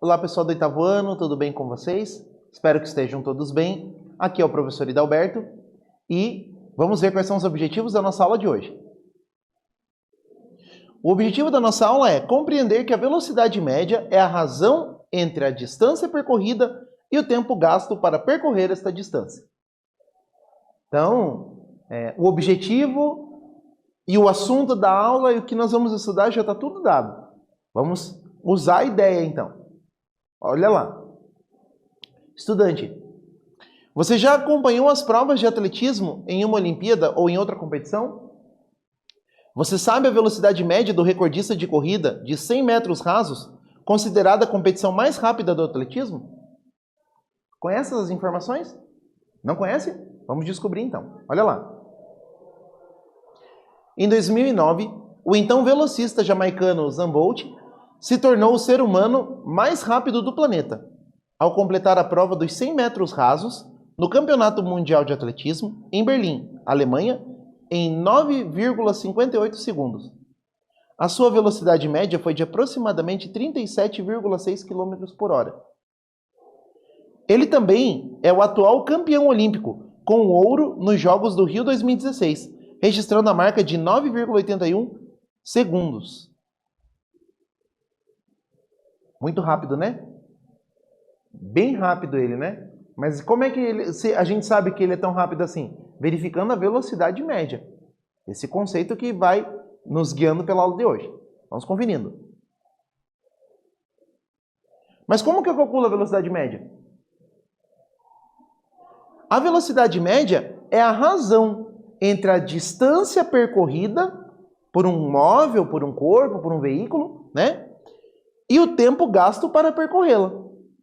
Olá pessoal do oitavo ano, tudo bem com vocês? Espero que estejam todos bem. Aqui é o professor Hidalberto e vamos ver quais são os objetivos da nossa aula de hoje. O objetivo da nossa aula é compreender que a velocidade média é a razão entre a distância percorrida e o tempo gasto para percorrer esta distância. Então, o objetivo e o assunto da aula e o que nós vamos estudar já está tudo dado. Vamos usar a ideia então. Olha lá. Estudante, você já acompanhou as provas de atletismo em uma Olimpíada ou em outra competição? Você sabe a velocidade média do recordista de corrida de 100 metros rasos, considerada a competição mais rápida do atletismo? Conhece essas informações? Não conhece? Vamos descobrir então. Olha lá. Em 2009, o então velocista jamaicano Usain Bolt se tornou o ser humano mais rápido do planeta, ao completar a prova dos 100 metros rasos no Campeonato Mundial de Atletismo em Berlim, Alemanha, em 9,58 segundos. A sua velocidade média foi de aproximadamente 37,6 km por hora. Ele também é o atual campeão olímpico, com ouro nos Jogos do Rio 2016, registrando a marca de 9,81 segundos. Muito rápido, né? Bem rápido ele, né? Mas como é que a gente sabe que ele é tão rápido assim? Verificando a velocidade média. Esse conceito que vai nos guiando pela aula de hoje. Vamos conferindo. Mas como que eu calculo a velocidade média? A velocidade média é a razão entre a distância percorrida por um móvel, por um corpo, por um veículo, né? E o tempo gasto para percorrê-la.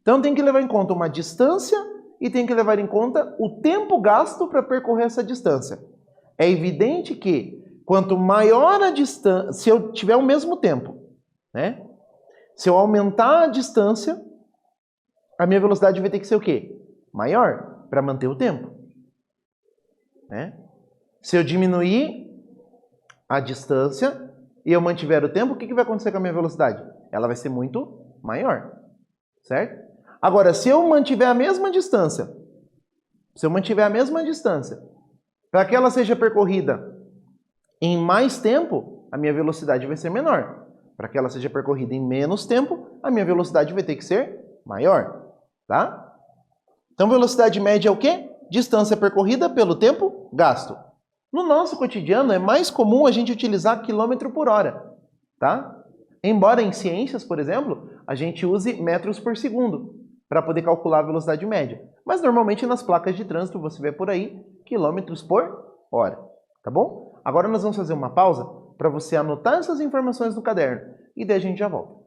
Então tem que levar em conta uma distância e tem que levar em conta o tempo gasto para percorrer essa distância. É evidente que quanto maior a distância, se eu tiver o mesmo tempo, né? Se eu aumentar a distância, a minha velocidade vai ter que ser o quê? Maior, para manter o tempo. Né? Se eu diminuir a distância e eu mantiver o tempo, o que vai acontecer com a minha velocidade? Ela vai ser muito maior, certo? Agora, se eu mantiver a mesma distância, para que ela seja percorrida em mais tempo, a minha velocidade vai ser menor. Para que ela seja percorrida em menos tempo, a minha velocidade vai ter que ser maior, tá? Então, velocidade média é o quê? Distância percorrida pelo tempo gasto. No nosso cotidiano, é mais comum a gente utilizar quilômetro por hora, tá? Embora em ciências, por exemplo, a gente use metros por segundo para poder calcular a velocidade média. Mas normalmente nas placas de trânsito você vê por aí quilômetros por hora, tá bom? Agora nós vamos fazer uma pausa para você anotar essas informações no caderno e daí a gente já volta.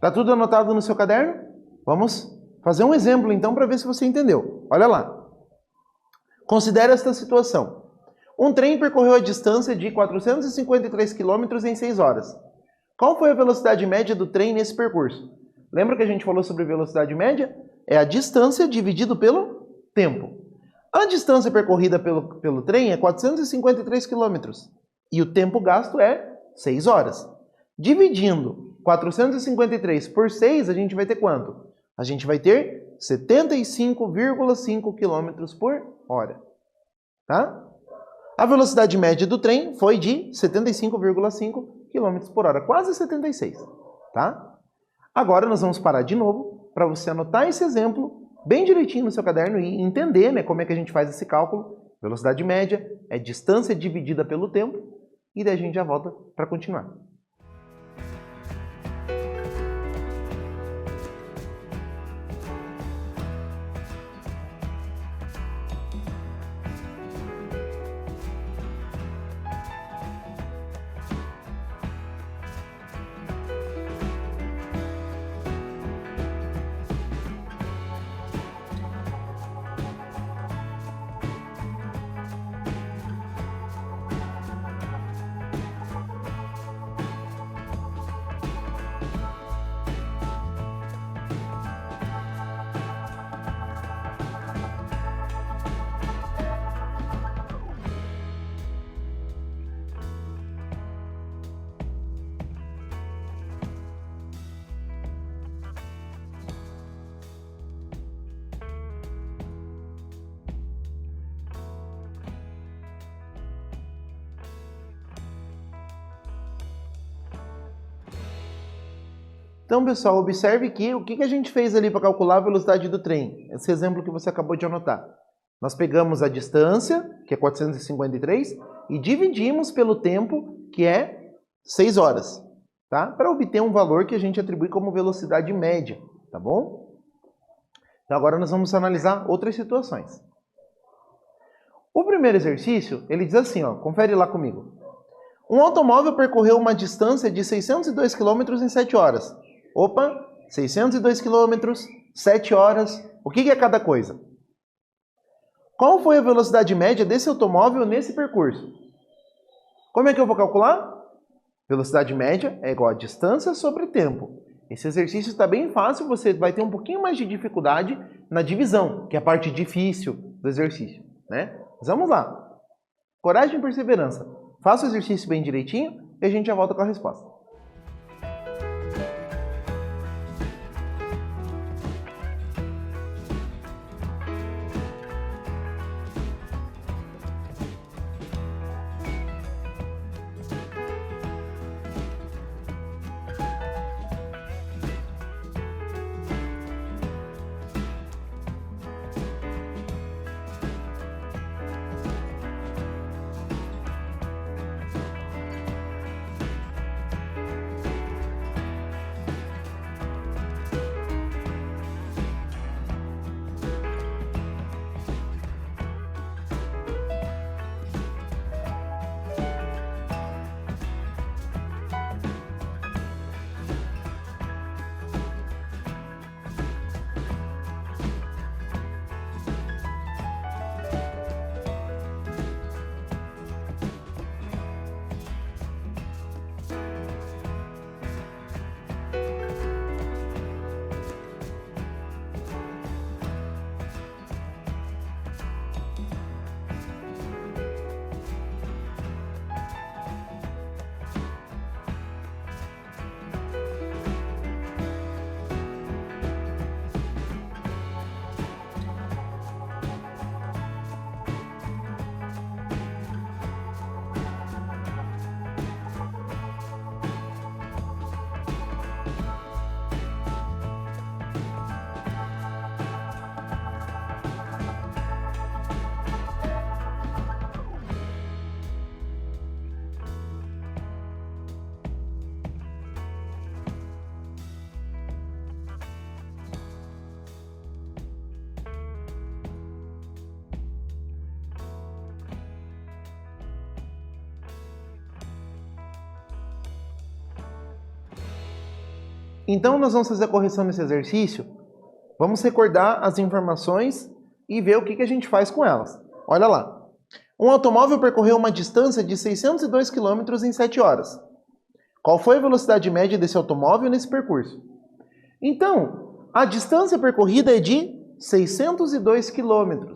Tá tudo anotado no seu caderno? Vamos fazer um exemplo então para ver se você entendeu. Olha lá. Considere esta situação. Um trem percorreu a distância de 453 km em 6 horas. Qual foi a velocidade média do trem nesse percurso? Lembra que a gente falou sobre velocidade média? É a distância dividido pelo tempo. A distância percorrida pelo trem é 453 km e o tempo gasto é 6 horas. Dividindo 453 por 6, a gente vai ter quanto? A gente vai ter 75,5 km por hora. Tá? A velocidade média do trem foi de 75,5 km por hora, quase 76. tá? Agora nós vamos parar de novo para você anotar esse exemplo bem direitinho no seu caderno e entender, né, como é que a gente faz esse cálculo. Velocidade média é distância dividida pelo tempo e daí a gente já volta para continuar. Então, pessoal, observe que o que a gente fez ali para calcular a velocidade do trem? Esse exemplo que você acabou de anotar. Nós pegamos a distância, que é 453, e dividimos pelo tempo, que é 6 horas, tá? Para obter um valor que a gente atribui como velocidade média, tá bom? Então, agora nós vamos analisar outras situações. O primeiro exercício, ele diz assim, ó, confere lá comigo. Um automóvel percorreu uma distância de 602 km em 7 horas. Opa, 602 km, 7 horas. O que é cada coisa? Qual foi a velocidade média desse automóvel nesse percurso? Como é que eu vou calcular? Velocidade média é igual a distância sobre tempo. Esse exercício está bem fácil, você vai ter um pouquinho mais de dificuldade na divisão, que é a parte difícil do exercício, né? Mas vamos lá. Coragem e perseverança. Faça o exercício bem direitinho e a gente já volta com a resposta. Então, nós vamos fazer a correção nesse exercício. Vamos recordar as informações e ver o que a gente faz com elas. Olha lá. Um automóvel percorreu uma distância de 602 km em 7 horas. Qual foi a velocidade média desse automóvel nesse percurso? Então, a distância percorrida é de 602 km.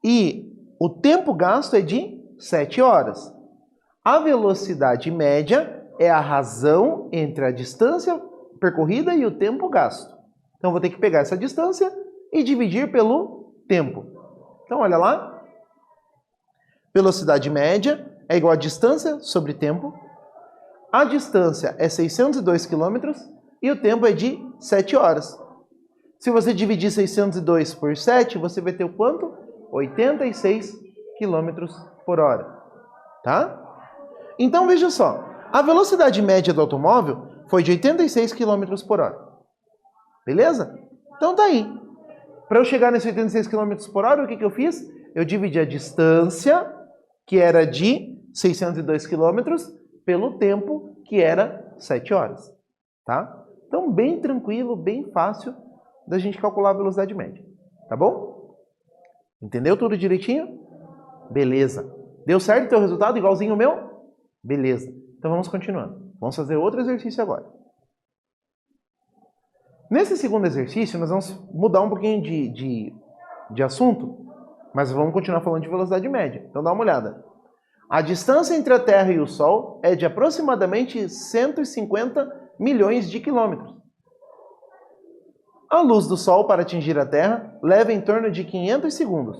E o tempo gasto é de 7 horas. A velocidade média é a razão entre a distância percorrida e o tempo gasto. Então, vou ter que pegar essa distância e dividir pelo tempo. Então, olha lá. Velocidade média é igual a distância sobre tempo. A distância é 602 quilômetros e o tempo é de 7 horas. Se você dividir 602 por 7, você vai ter o quanto? 86 quilômetros por hora. Tá? Então, veja só. A velocidade média do automóvel foi de 86 quilômetros por hora. Beleza? Então, tá aí. Para eu chegar nesse 86 quilômetros por hora, o que eu fiz? Eu dividi a distância, que era de 602 quilômetros, pelo tempo, que era 7 horas. Tá? Então, bem tranquilo, bem fácil da gente calcular a velocidade média. Tá bom? Entendeu tudo direitinho? Beleza. Deu certo o teu resultado, igualzinho o meu? Beleza. Então, vamos continuando. Vamos fazer outro exercício agora. Nesse segundo exercício, nós vamos mudar um pouquinho de assunto, mas vamos continuar falando de velocidade média. Então, dá uma olhada. A distância entre a Terra e o Sol é de aproximadamente 150 milhões de quilômetros. A luz do Sol para atingir a Terra leva em torno de 500 segundos.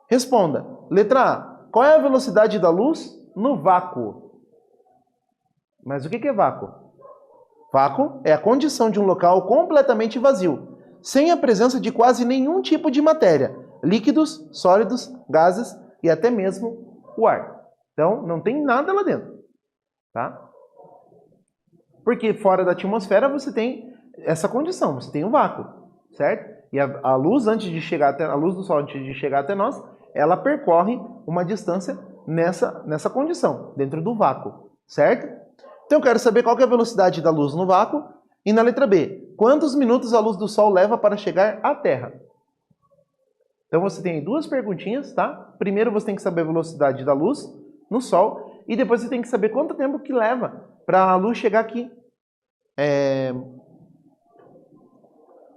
Responda. Letra A. Qual é a velocidade da luz no vácuo? Mas o que é vácuo? Vácuo é a condição de um local completamente vazio, sem a presença de quase nenhum tipo de matéria, líquidos, sólidos, gases e até mesmo o ar. Então, não tem nada lá dentro. Tá? Porque fora da atmosfera você tem essa condição, você tem um vácuo, certo? E a luz, antes de chegar até, a luz do Sol, antes de chegar até nós, ela percorre uma distância nessa condição, dentro do vácuo, certo? Então eu quero saber qual que é a velocidade da luz no vácuo. E na letra B, quantos minutos a luz do Sol leva para chegar à Terra? Então você tem duas perguntinhas, tá? Primeiro você tem que saber a velocidade da luz no Sol e depois você tem que saber quanto tempo que leva para a luz chegar aqui.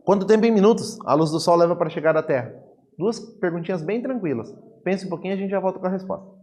Quanto tempo em minutos a luz do Sol leva para chegar à Terra? Duas perguntinhas bem tranquilas. Pense um pouquinho e a gente já volta com a resposta.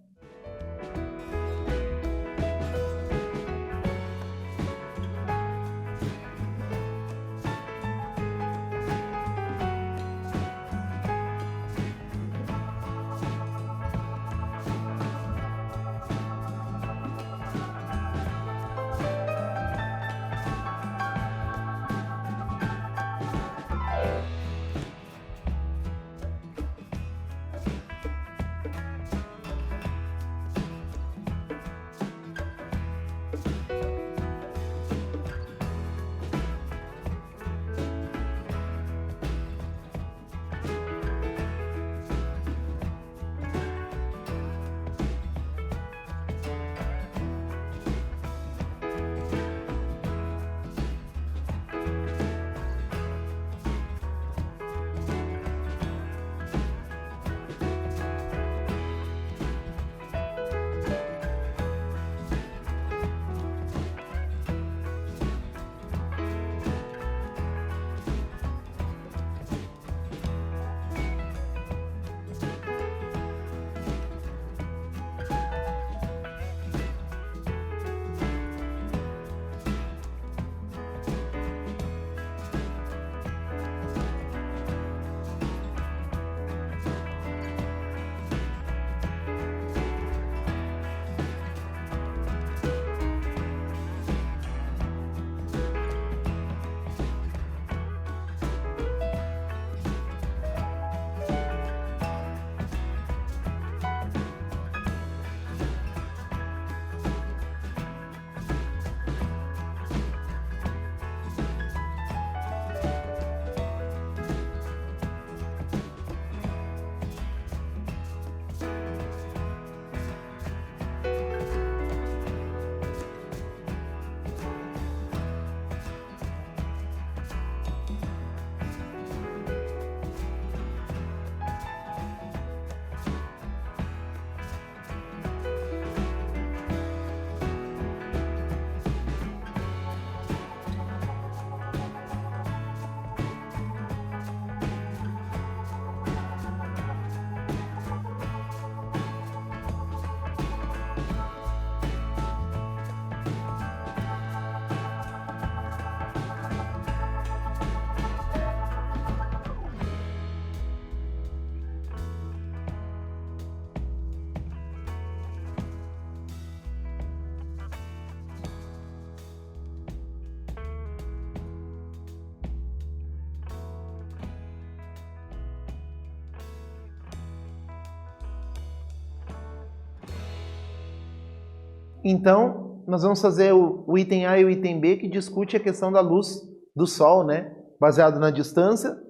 Então, nós vamos fazer o item A e o item B, que discute a questão da luz do Sol, né? Baseado na distância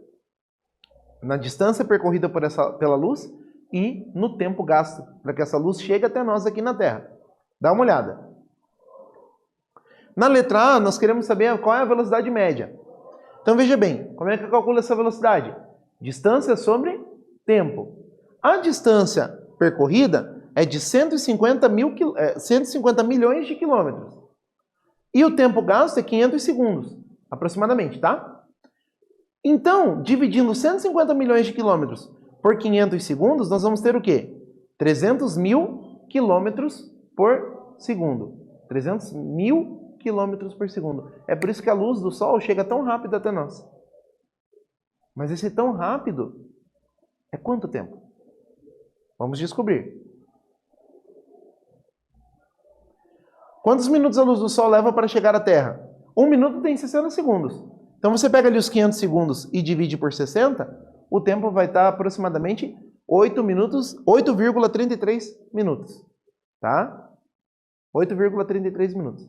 percorrida pela luz e no tempo gasto, para que essa luz chegue até nós aqui na Terra. Dá uma olhada. Na letra A, nós queremos saber qual é a velocidade média. Então, veja bem, como é que eu calculo essa velocidade? Distância sobre tempo. A distância percorrida é de 150 milhões de quilômetros. E o tempo gasto é 500 segundos, aproximadamente, tá? Então, dividindo 150 milhões de quilômetros por 500 segundos, nós vamos ter o quê? 300 mil quilômetros por segundo. 300 mil quilômetros por segundo. É por isso que a luz do Sol chega tão rápido até nós. Mas esse tão rápido é quanto tempo? Vamos descobrir. Quantos minutos a luz do Sol leva para chegar à Terra? 1 minuto tem 60 segundos. Então você pega ali os 500 segundos e divide por 60, o tempo vai estar aproximadamente 8,33 minutos. Tá? 8,33 minutos.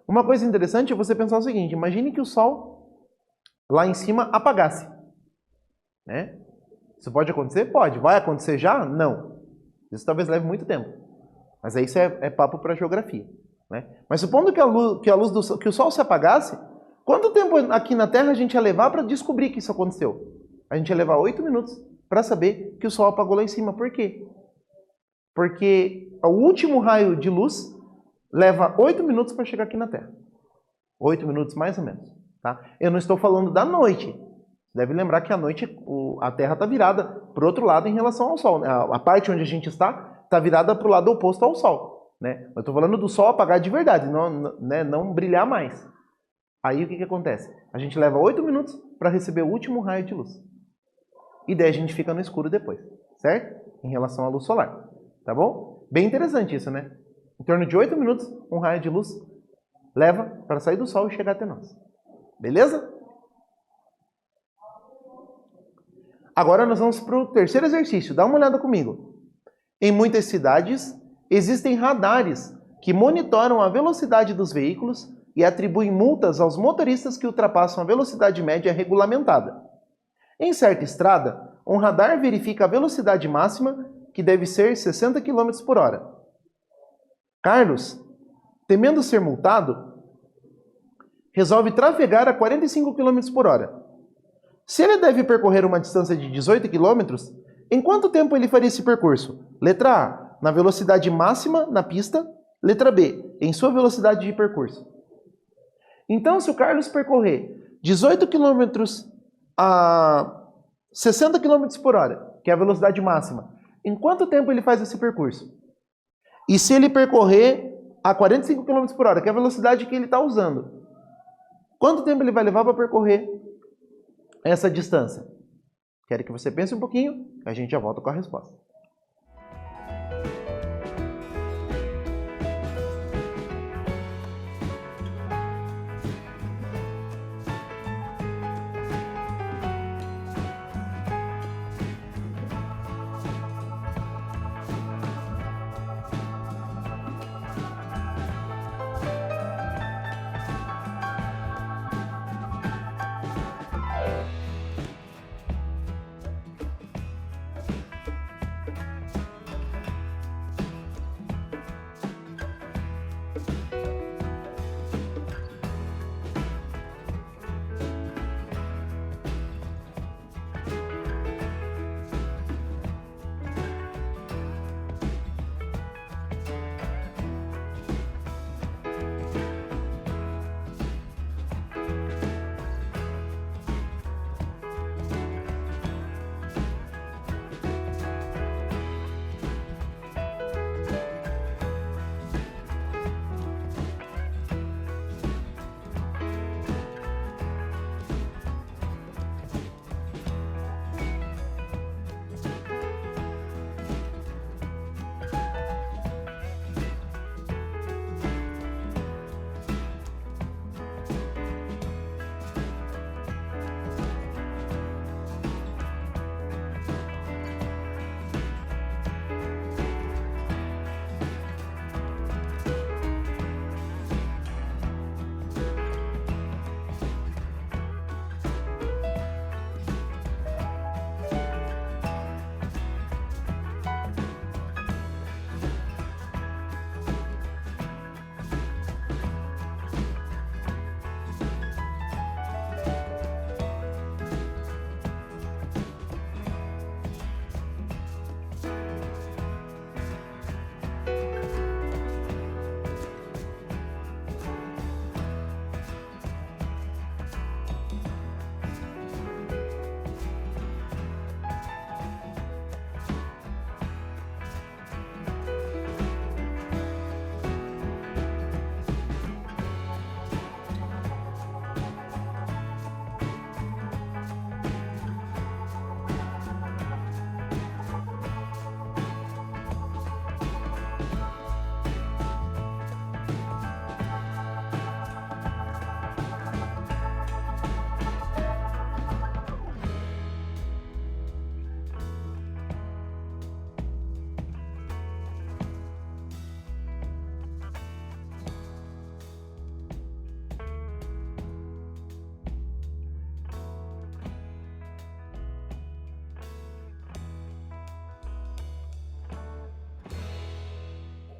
Uma coisa interessante é você pensar o seguinte, imagine que o Sol lá em cima apagasse. Né? Isso pode acontecer? Pode. Vai acontecer já? Não. Isso talvez leve muito tempo. Mas aí isso é papo para geografia. Né? Mas supondo que o Sol se apagasse, quanto tempo aqui na Terra a gente ia levar para descobrir que isso aconteceu? A gente ia levar 8 minutos para saber que o Sol apagou lá em cima. Por quê? Porque o último raio de luz leva 8 minutos para chegar aqui na Terra. 8 minutos mais ou menos. Tá? Eu não estou falando da noite. Você deve lembrar que à noite a Terra está virada para o outro lado em relação ao Sol. A parte onde a gente está virada para o lado oposto ao Sol. Né? Eu estou falando do Sol apagar de verdade, não brilhar mais. Aí o que acontece? A gente leva 8 minutos para receber o último raio de luz. E daí a gente fica no escuro depois. Certo? Em relação à luz solar. Tá bom? Bem interessante isso, né? Em torno de 8 minutos, um raio de luz leva para sair do Sol e chegar até nós. Beleza? Agora nós vamos para o terceiro exercício. Dá uma olhada comigo. Em muitas cidades, existem radares que monitoram a velocidade dos veículos e atribuem multas aos motoristas que ultrapassam a velocidade média regulamentada. Em certa estrada, um radar verifica a velocidade máxima, que deve ser 60 km por hora. Carlos, temendo ser multado, resolve trafegar a 45 km por hora. Se ele deve percorrer uma distância de 18 km, em quanto tempo ele faria esse percurso? Letra A, na velocidade máxima na pista. Letra B, em sua velocidade de percurso. Então, se o Carlos percorrer 18 km a 60 km por hora, que é a velocidade máxima, em quanto tempo ele faz esse percurso? E se ele percorrer a 45 km por hora, que é a velocidade que ele está usando, quanto tempo ele vai levar para percorrer essa distância? Quero que você pense um pouquinho, a gente já volta com a resposta.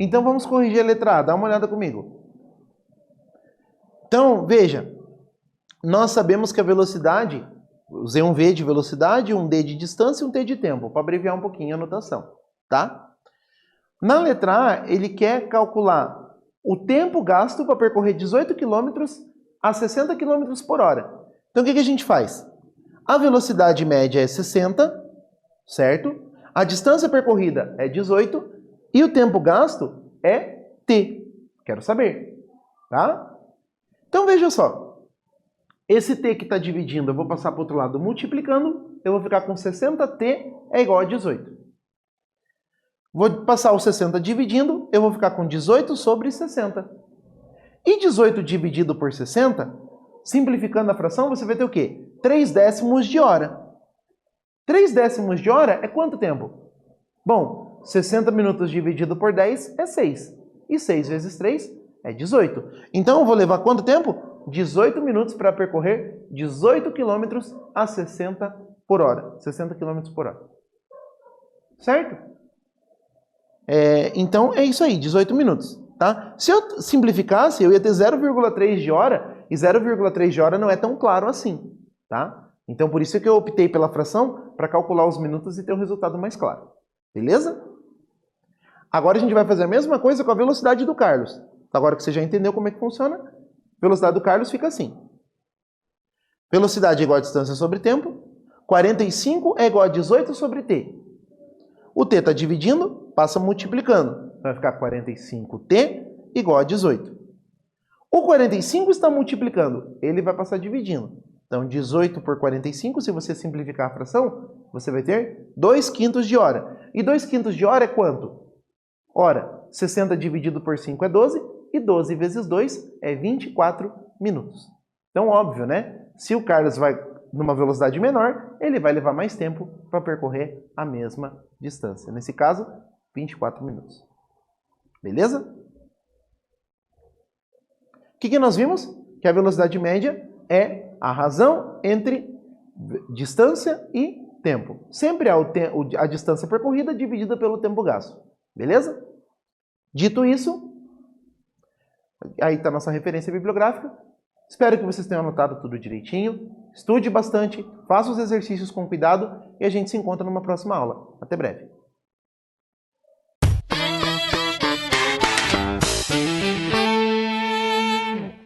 Então vamos corrigir a letra A, dá uma olhada comigo. Então, veja, nós sabemos que a velocidade, usei um V de velocidade, um D de distância e um T de tempo, para abreviar um pouquinho a notação, tá? Na letra A, ele quer calcular o tempo gasto para percorrer 18 km a 60 km por hora. Então, o que a gente faz? A velocidade média é 60, certo? A distância percorrida é 18 e o tempo gasto é T. Quero saber, tá? Então, veja só. Esse T que está dividindo, eu vou passar para o outro lado multiplicando, eu vou ficar com 60T é igual a 18. Vou passar o 60 dividindo, eu vou ficar com 18 sobre 60. E 18 dividido por 60, simplificando a fração, você vai ter o quê? 3 décimos de hora. 3 décimos de hora é quanto tempo? Bom, 60 minutos dividido por 10 é 6. E 6 vezes 3 é 18. Então, eu vou levar quanto tempo? 18 minutos para percorrer 18 km a 60 por hora. 60 km por hora. Certo? Então, é isso aí, 18 minutos. Tá? Se eu simplificasse, eu ia ter 0,3 de hora, e 0,3 de hora não é tão claro assim. Tá? Então, por isso que eu optei pela fração, para calcular os minutos e ter um resultado mais claro. Beleza? Agora a gente vai fazer a mesma coisa com a velocidade do Carlos. Agora que você já entendeu como é que funciona, a velocidade do Carlos fica assim. Velocidade é igual a distância sobre tempo. 45 é igual a 18 sobre t. O t está dividindo, passa multiplicando. Vai ficar 45t igual a 18. O 45 está multiplicando, ele vai passar dividindo. Então, 18 por 45, se você simplificar a fração, você vai ter 2/5 de hora. E 2/5 de hora é quanto? Ora, 60 dividido por 5 é 12, e 12 vezes 2 é 24 minutos. Então, óbvio, né? Se o Carlos vai numa velocidade menor, ele vai levar mais tempo para percorrer a mesma distância. Nesse caso, 24 minutos. Beleza? O que nós vimos? Que a velocidade média é a razão entre distância e tempo. Sempre é a distância percorrida dividida pelo tempo gasto. Beleza? Dito isso, aí está a nossa referência bibliográfica. Espero que vocês tenham anotado tudo direitinho. Estude bastante, faça os exercícios com cuidado e a gente se encontra numa próxima aula. Até breve.